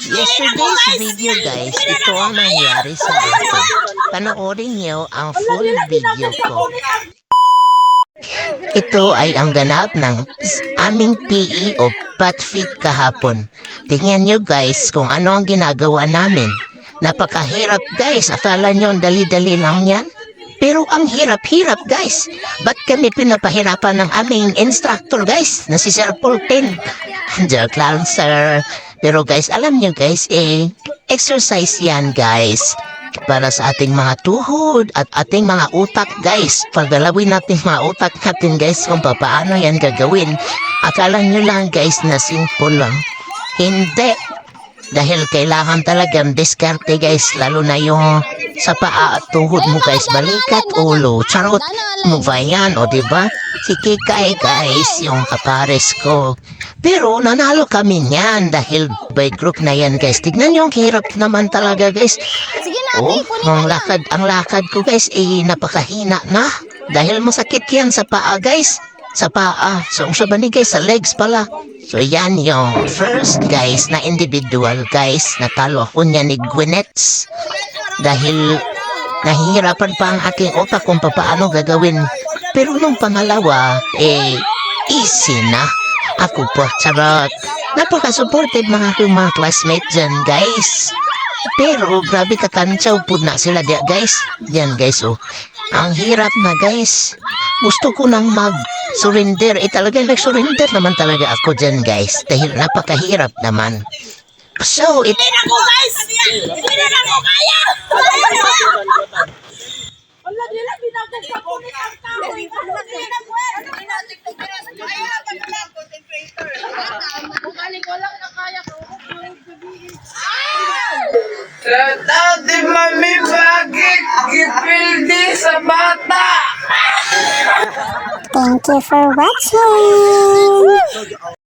Yesterday's video guys, ito ang nangyari sa akin. Panoorin niyo ang full video ko. Ito ay ang ganap ng aming PE o Patfit kahapon. Tingnan nyo guys kung ano ang ginagawa namin. Napakahirap guys, akala nyo ang dali-dali lang yan? Pero ang hirap-hirap guys. Ba't kami pinapahirapan ng aming instructor guys na si Sir Paulten? Joke lang sir. Pero guys, alam nyo guys, exercise yan guys. Para sa ating mga tuhod at ating mga utak guys. Paggalawin natin mga utak natin guys kung paano yan gagawin. Akala nyo lang guys na simple lang. Hindi. Dahil kailangan talagang diskarte guys, lalo na yung sa paa at tuhod mo guys, balikat, ulo, charot, mo ba yan, o diba? Si Kikay guys, yung kapares ko. Pero nanalo kami niyan dahil by group na yan guys. Tignan nyo, ang hirap naman talaga guys. Sige na, Ang lakad ko guys, napakahina na. Dahil masakit yan sa paa guys. Sa paa. So, sa bani guys, sa legs pala. So, yan yung first guys na individual guys. Natalo ako niya ni Gwyneth. Dahil nahihirapan pa ang aking utak kung paano gagawin. Pero nung pangalawa, easy na. Ako po, charot. Napaka-supportive mga classmates dyan, guys. Pero, grabe kakantsaw po na sila diya, guys. Yan, guys, oh. Ang hirap na, guys. Gusto ko nang mag-surrender. Talagang nag-surrender naman talaga ako dyan, guys. Dahil napakahirap naman. So, Hindi na ko guys! Hindi na ko kaya! Wala nila, binagdag sa kulit ang tao. Hindi na ko walang nakaya ko. Shout out di Mami Bagit! Gipildi sa bata! Thank you for watching.